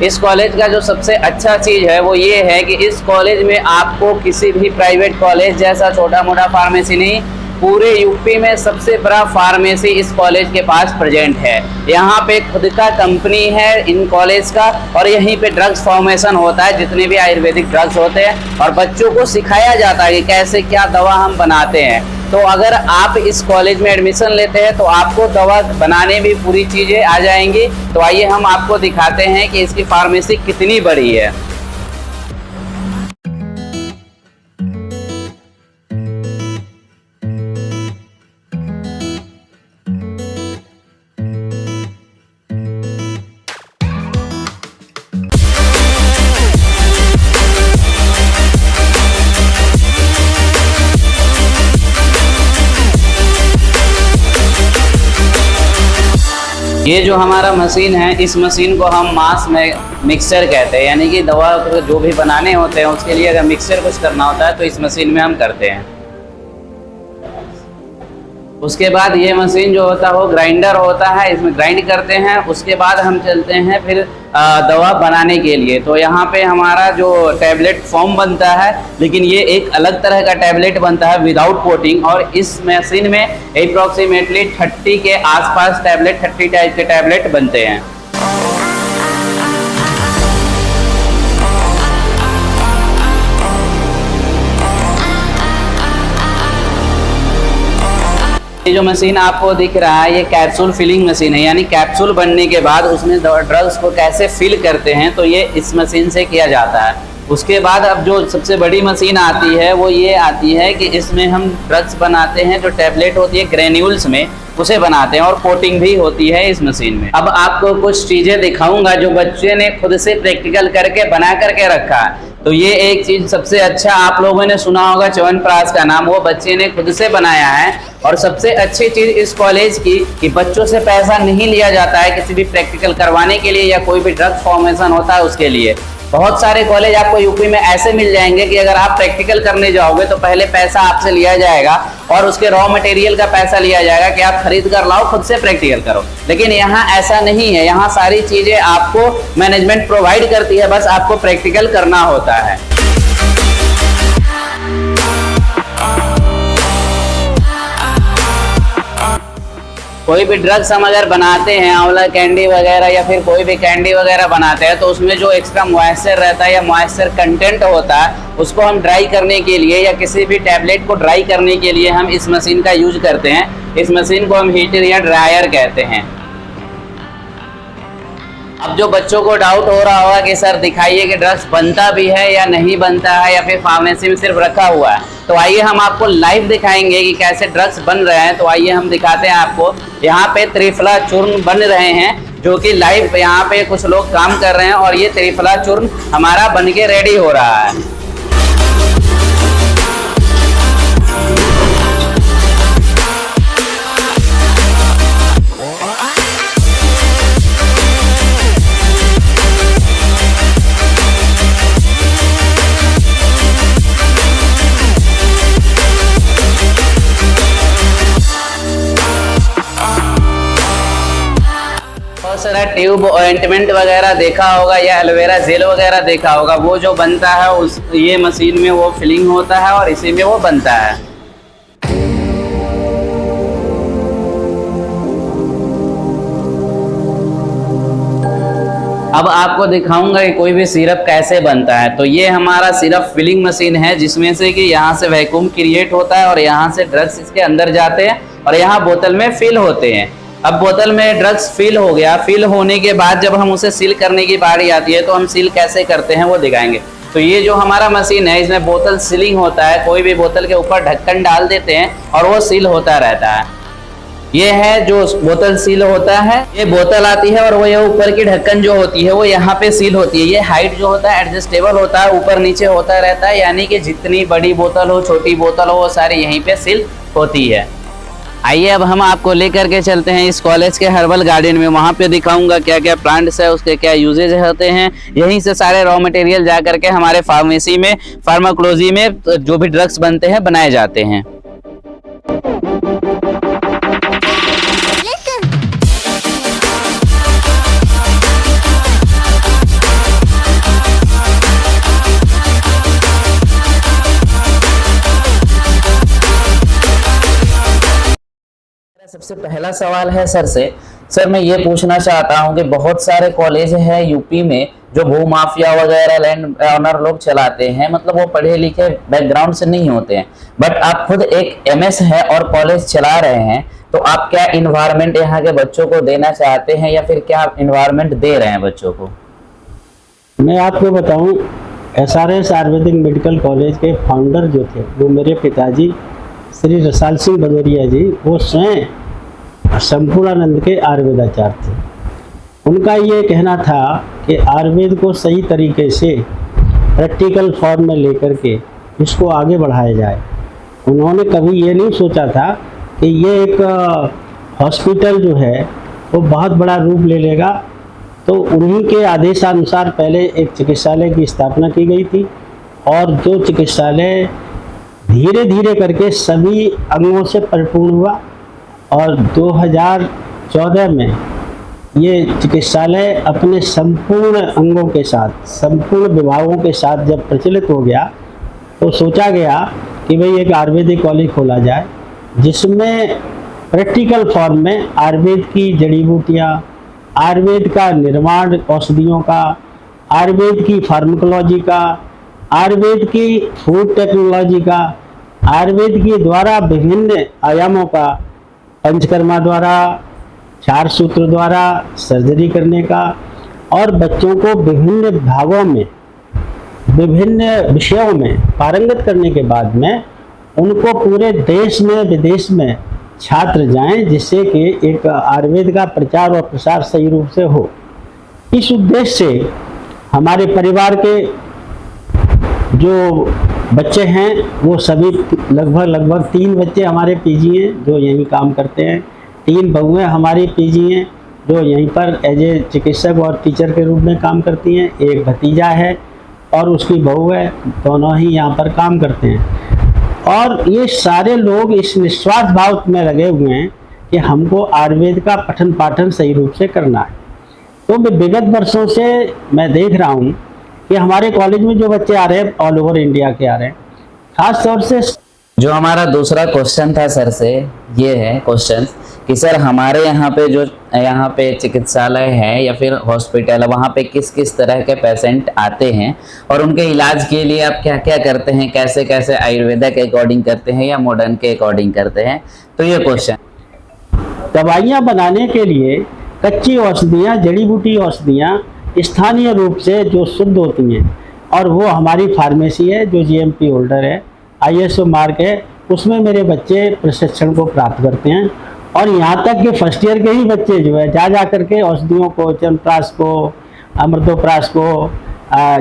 इस कॉलेज का जो सबसे अच्छा चीज़ है वो ये है कि इस कॉलेज में आपको किसी भी प्राइवेट कॉलेज जैसा छोटा मोटा फार्मेसी नहीं, पूरे यूपी में सबसे बड़ा फार्मेसी इस कॉलेज के पास प्रेजेंट है। यहाँ पे खुद का कंपनी है इन कॉलेज का, और यहीं पे ड्रग्स फॉर्मेशन होता है, जितने भी आयुर्वेदिक ड्रग्स होते हैं, और बच्चों को सिखाया जाता है कि कैसे क्या दवा हम बनाते हैं। तो अगर आप इस कॉलेज में एडमिशन लेते हैं तो आपको दवा बनाने भी पूरी चीज़ें आ जाएंगी। तो आइए हम आपको दिखाते हैं कि इसकी फार्मेसी कितनी बड़ी है। ये जो हमारा मशीन है, इस मशीन को हम मास में मिक्सचर कहते हैं, यानी कि दवा जो भी बनाने होते हैं उसके लिए अगर मिक्सचर कुछ करना होता है तो इस मशीन में हम करते हैं। उसके बाद ये मशीन जो होता है वो ग्राइंडर होता है, इसमें ग्राइंड करते हैं। उसके बाद हम चलते हैं फिर दवा बनाने के लिए। तो यहाँ पे हमारा जो टैबलेट फॉर्म बनता है, लेकिन ये एक अलग तरह का टैबलेट बनता है विदाउट कोटिंग, और इस मशीन में अप्रॉक्सीमेटली 30 के आसपास टैबलेट, 30 टाइप के टैबलेट बनते हैं। ये जो मशीन आपको दिख रहा है ये कैप्सूल फिलिंग मशीन है, यानी कैप्सूल बनने के बाद उसमें ड्रग्स को कैसे फिल करते हैं तो ये इस मशीन से किया जाता है। उसके बाद अब जो सबसे बड़ी मशीन आती है वो ये आती है कि इसमें हम ड्रग्स बनाते हैं, जो टैबलेट होती है ग्रेन्यूल्स में उसे बनाते हैं, और कोटिंग भी होती है इस मशीन में। अब आपको कुछ चीज़ें दिखाऊंगा जो बच्चे ने खुद से प्रैक्टिकल करके बना करके रखा है। तो ये एक चीज़ सबसे अच्छा, आप लोगों ने सुना होगा च्यवनप्राश का नाम, वो बच्चे ने खुद से बनाया है। और सबसे अच्छी चीज़ इस कॉलेज की कि बच्चों से पैसा नहीं लिया जाता है किसी भी प्रैक्टिकल करवाने के लिए या कोई भी ड्रग फॉर्मेशन होता है उसके लिए। बहुत सारे कॉलेज आपको यूपी में ऐसे मिल जाएंगे कि अगर आप प्रैक्टिकल करने जाओगे तो पहले पैसा आपसे लिया जाएगा और उसके रॉ मटेरियल का पैसा लिया जाएगा कि आप खरीद कर लाओ, खुद से प्रैक्टिकल करो। लेकिन यहाँ ऐसा नहीं है, यहाँ सारी चीज़ें आपको मैनेजमेंट प्रोवाइड करती है, बस आपको प्रैक्टिकल करना होता है। कोई भी ड्रग्स हम अगर बनाते हैं, आंवला कैंडी वगैरह या फिर कोई भी कैंडी वगैरह बनाते हैं, तो उसमें जो एक्स्ट्रा मॉइस्चर रहता है या मॉइस्चर कंटेंट होता है उसको हम ड्राई करने के लिए या किसी भी टैबलेट को ड्राई करने के लिए हम इस मशीन का यूज करते हैं। इस मशीन को हम हीटर या ड्रायर कहते हैं। अब जो बच्चों को डाउट हो रहा होगा कि सर दिखाइए कि ड्रग्स बनता भी है या नहीं बनता है या फिर फार्मेसी में सिर्फ रखा हुआ है, तो आइए हम आपको लाइव दिखाएंगे कि कैसे ड्रग्स बन रहे हैं। तो आइए हम दिखाते हैं आपको। यहाँ पे त्रिफला चूर्ण बन रहे हैं, जो कि लाइव यहाँ पे कुछ लोग काम कर रहे हैं, और ये त्रिफला चूर्ण हमारा बन के रेडी हो रहा है। सारा ट्यूब ऑइंटमेंट वगैरह देखा होगा या एलोवेरा जेल वगैरह देखा होगा, वो जो बनता है उस ये मशीन में वो फिलिंग होता है और इसी में वो बनता है। अब आपको दिखाऊंगा कि कोई भी सिरप कैसे बनता है। तो ये हमारा सिरप फिलिंग मशीन है, जिसमें से कि यहाँ से वैक्यूम क्रिएट होता है और यहाँ से ड्रग्स इसके अंदर जाते हैं और यहाँ बोतल में फिल होते हैं। अब बोतल में ड्रग्स फिल हो गया, फिल होने के बाद जब हम उसे सील करने की बारी आती है तो हम सील कैसे करते हैं वो दिखाएंगे। तो ये जो हमारा मशीन है इसमें बोतल सीलिंग होता है, कोई भी बोतल के ऊपर ढक्कन डाल देते हैं और वो सील होता रहता है। ये है जो बोतल सील होता है, ये बोतल आती है और वो ये ऊपर की ढक्कन जो होती है वो यहाँ पे सील होती है। ये हाइट जो होता है एडजस्टेबल होता है, ऊपर नीचे होता रहता है, यानी कि जितनी बड़ी बोतल हो छोटी बोतल हो वो सारी यहीं पे सील होती है। आइए अब हम आपको लेकर के चलते हैं इस कॉलेज के हर्बल गार्डन में। वहाँ पे दिखाऊंगा क्या क्या प्लांट्स है, उसके क्या यूजेज होते हैं। यहीं से सारे रॉ मटेरियल जा करके हमारे फार्मेसी में, फार्माकोलॉजी में जो भी ड्रग्स बनते हैं बनाए जाते हैं। सबसे पहला सवाल है सर से। सर मैं ये पूछना चाहता हूँ कि बहुत सारे कॉलेज हैं यूपी में जो भू माफिया वगैरह लैंड ऑनर लोग चलाते हैं, मतलब वो पढ़े लिखे बैकग्राउंड से नहीं होते हैं, बट आप खुद एक एमएस है और कॉलेज चला रहे हैं, तो आप क्या इन्वायरमेंट यहाँ के बच्चों को देना चाहते हैं या फिर क्या इन्वायरमेंट दे रहे हैं बच्चों को? मैं आपको बताऊं, SRS आयुर्वेदिक मेडिकल कॉलेज के फाउंडर जो थे वो मेरे पिताजी श्री रसाल सिंह भदौरिया जी, वो स्वयं संपूर्णानंद के आयुर्वेदाचार्य थे। उनका ये कहना था कि आयुर्वेद को सही तरीके से प्रैक्टिकल फॉर्म में लेकर के इसको आगे बढ़ाया जाए। उन्होंने कभी ये नहीं सोचा था कि ये एक हॉस्पिटल जो है वो बहुत बड़ा रूप ले लेगा। तो उन्हीं के आदेशानुसार पहले एक चिकित्सालय की स्थापना की गई थी और जो चिकित्सालय धीरे धीरे करके सभी अंगों से परिपूर्ण हुआ और 2014 में ये चिकित्सालय अपने संपूर्ण अंगों के साथ, संपूर्ण विभागों के साथ जब प्रचलित हो गया तो सोचा गया कि भाई एक आयुर्वेदिक कॉलेज खोला जाए जिसमें प्रैक्टिकल फॉर्म में आयुर्वेद की जड़ी बूटियाँ, आयुर्वेद का निर्माण औषधियों का, आयुर्वेद की फार्माकोलॉजी का, आयुर्वेद की फूड टेक्नोलॉजी का, आयुर्वेद के द्वारा विभिन्न आयामों का, पंचकर्मा द्वारा, 4 सूत्र द्वारा सर्जरी करने का और बच्चों को विभिन्न भागों में, विभिन्न विषयों में पारंगत करने के बाद में उनको पूरे देश में विदेश में छात्र जाएं, जिससे कि एक आयुर्वेद का प्रचार और प्रसार सही रूप से हो। इस उद्देश्य से हमारे परिवार के जो बच्चे हैं वो सभी लगभग 3 बच्चे हमारे पीजी हैं जो यहीं काम करते हैं, 3 बहुएं हमारी पीजी हैं जो यहीं पर एज ए चिकित्सक और टीचर के रूप में काम करती हैं, एक भतीजा है और उसकी बहू है, दोनों ही यहाँ पर काम करते हैं। और ये सारे लोग इस निस्वार्थ भाव में लगे हुए हैं कि हमको आयुर्वेद का पठन पाठन सही रूप से करना है। तो विगत वर्षों से मैं देख रहा हूँ कि हमारे कॉलेज में जो बच्चे आ रहे हैं ऑल ओवर इंडिया के आ रहे हैं। खास तौर से जो हमारा दूसरा क्वेश्चन था सर से, ये है क्वेश्चन कि सर हमारे यहाँ पे जो यहाँ पे चिकित्सालय है या फिर हॉस्पिटल है, वहाँ पे किस किस तरह के पेशेंट आते हैं और उनके इलाज के लिए आप क्या क्या करते हैं, कैसे कैसे आयुर्वेदा के अकॉर्डिंग करते हैं या मॉडर्न के अकॉर्डिंग करते हैं? तो ये क्वेश्चन। दवाइयाँ बनाने के लिए कच्ची औषधियाँ, जड़ी बूटी औषधियाँ स्थानीय रूप से जो शुद्ध होती हैं और वो हमारी फार्मेसी है जो GMP होल्डर है, ISO मार्क है, उसमें मेरे बच्चे प्रशिक्षण को प्राप्त करते हैं। और यहाँ तक कि फर्स्ट ईयर के ही बच्चे जो है जा करके औषधियों को, चंप्रास को, अमृतोप्रास को,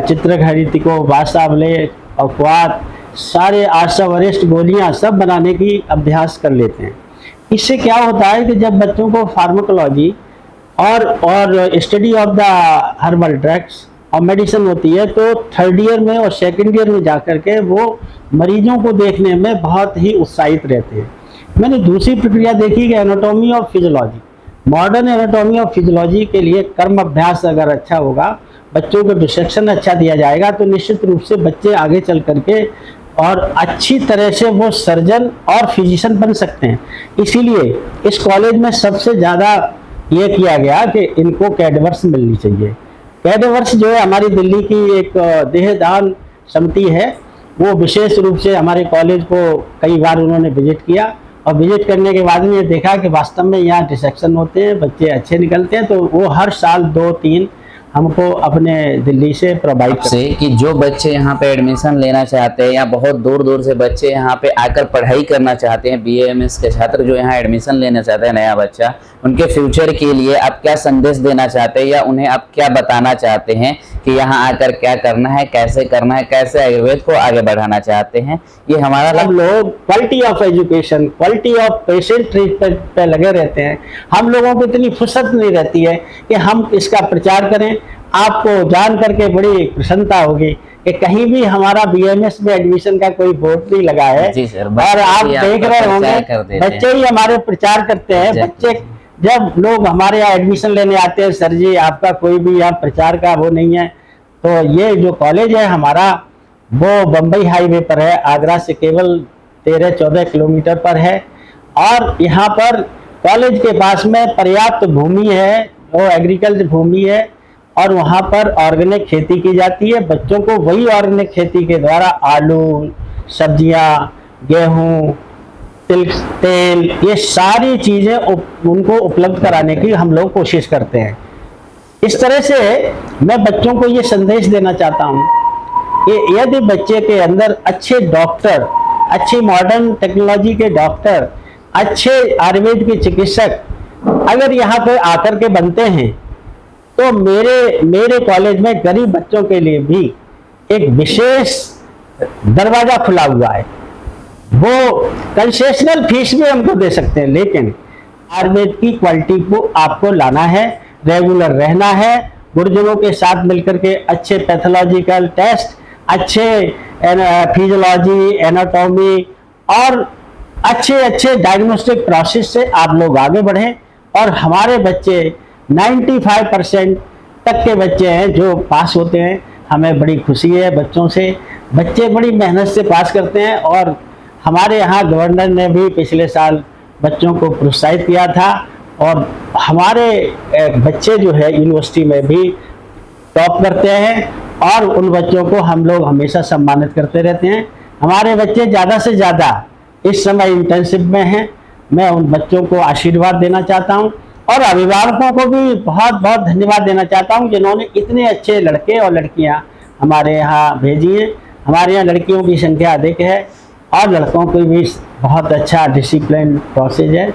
चित्रघरित को, वासावले और क्वाथ, सारे 800 वरिष्ठ गोलियाँ सब बनाने की अभ्यास कर लेते हैं। इससे क्या होता है कि जब बच्चों को फार्माकोलॉजी और study of the herbal drugs और मेडिसिन होती है तो 3rd ईयर में और 2nd ईयर में जाकर के वो मरीजों को देखने में बहुत ही उत्साहित रहते हैं। मैंने दूसरी प्रक्रिया देखी कि anatomy of physiology, modern anatomy of physiology के लिए कर्म अभ्यास अगर अच्छा होगा, बच्चों को डिसेक्शन अच्छा दिया जाएगा तो निश्चित रूप से बच्चे आगे चल करके और अच्छी तरह से वो सर्जन और फिजिशियन बन सकते हैं। इसीलिए इस कॉलेज में सबसे ज़्यादा ये किया गया कि इनको कैडवर्स मिलनी चाहिए। कैडवर्स जो है हमारी दिल्ली की एक देहदान समिति है, वो विशेष रूप से हमारे कॉलेज को कई बार उन्होंने विजिट किया और विजिट करने के बाद में ये देखा कि वास्तव में यहाँ डिसेक्शन होते हैं, बच्चे अच्छे निकलते हैं, तो वो हर साल 2-3 हमको अपने दिल्ली से प्रोवाइड से कि जो बच्चे यहाँ पे एडमिशन लेना चाहते हैं या बहुत दूर दूर से बच्चे यहाँ पे आकर पढ़ाई करना चाहते हैं, BAMS के छात्र जो यहाँ एडमिशन लेना चाहते हैं, नया बच्चा, उनके फ्यूचर के लिए आप क्या संदेश देना चाहते हैं या उन्हें आप क्या बताना चाहते हैं कि यहाँ आकर क्या करना है, कैसे करना है, कैसे आयुर्वेद को आगे बढ़ाना चाहते हैं? ये हमारा सब लोग quality of education, quality of patient treatment पे लगे रहते हैं। हम लोगों को इतनी फुर्सत नहीं रहती है कि हम इसका प्रचार करें। आपको जान करके बड़ी प्रसन्नता होगी कि कहीं भी हमारा BMS में एडमिशन का कोई बोर्ड नहीं लगा है। जी सर, और आप देख रहे होंगे बच्चे ही हमारे प्रचार करते हैं। बच्चे जब लोग हमारे यहाँ एडमिशन लेने आते हैं, सर जी आपका कोई भी यहाँ प्रचार का वो नहीं है, तो ये जो कॉलेज है हमारा वो बम्बई हाईवे पर है, आगरा से केवल 13-14 किलोमीटर पर है। और यहाँ पर कॉलेज के पास में पर्याप्त भूमि है, वो एग्रीकल्चर भूमि है और वहाँ पर ऑर्गेनिक खेती की जाती है। बच्चों को वही ऑर्गेनिक खेती के द्वारा आलू, सब्जियाँ, गेहूँ, तेल, ये सारी चीज़ें उनको उपलब्ध कराने की हम लोग कोशिश करते हैं। इस तरह से मैं बच्चों को ये संदेश देना चाहता हूँ कि यदि बच्चे के अंदर अच्छे डॉक्टर, अच्छी मॉडर्न टेक्नोलॉजी के डॉक्टर, अच्छे आयुर्वेद के चिकित्सक अगर यहाँ पे आकर के बनते हैं तो मेरे कॉलेज में गरीब बच्चों के लिए भी एक विशेष दरवाजा खुला हुआ है। वो कंसेशनल फीस भी हमको दे सकते हैं, लेकिन आयुर्वेद की क्वालिटी को आपको लाना है, रेगुलर रहना है, गुरुजनों के साथ मिलकर के अच्छे पैथोलॉजिकल टेस्ट, अच्छे फिजियोलॉजी, एनाटॉमी और अच्छे डायग्नोस्टिक प्रोसेस से आप लोग आगे बढ़ें। और हमारे बच्चे 95% तक के बच्चे हैं जो पास होते हैं। हमें बड़ी खुशी है बच्चों से, बच्चे बड़ी मेहनत से पास करते हैं। और हमारे यहाँ गवर्नर ने भी पिछले साल बच्चों को प्रोत्साहित किया था और हमारे बच्चे जो है यूनिवर्सिटी में भी टॉप करते हैं और उन बच्चों को हम लोग हमेशा सम्मानित करते रहते हैं। हमारे बच्चे ज़्यादा से ज़्यादा इस समय इंटर्नशिप में हैं। मैं उन बच्चों को आशीर्वाद देना चाहता हूं और अभिभावकों को भी बहुत बहुत धन्यवाद देना चाहता हूं जिन्होंने इतने अच्छे लड़के और लड़कियां हमारे यहाँ भेजी हैं। हमारे यहाँ लड़कियों की संख्या अधिक है और लड़कों की भी बहुत अच्छा डिसिप्लिन प्रोसेस है।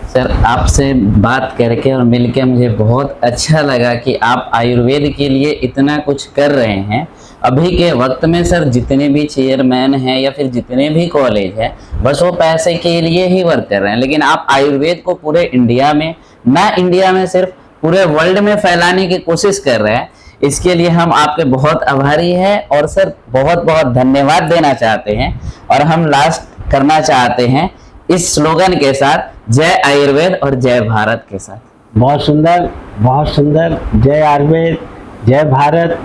सर, आपसे बात करके और मिलके मुझे बहुत अच्छा लगा कि आप आयुर्वेद के लिए इतना कुछ कर रहे हैं। अभी के वक्त में सर जितने भी चेयरमैन हैं या फिर जितने भी कॉलेज हैं, बस वो पैसे के लिए ही वर्क कर रहे हैं, लेकिन आप आयुर्वेद को पूरे इंडिया में, ना इंडिया में सिर्फ पूरे वर्ल्ड में फैलाने की कोशिश कर रहे हैं। इसके लिए हम आपके बहुत आभारी हैं और सर बहुत बहुत धन्यवाद देना चाहते हैं। और हम लास्ट करना चाहते हैं इस स्लोगन के साथ, जय आयुर्वेद और जय भारत के साथ। बहुत सुंदर, बहुत सुंदर। जय आयुर्वेद, जय भारत।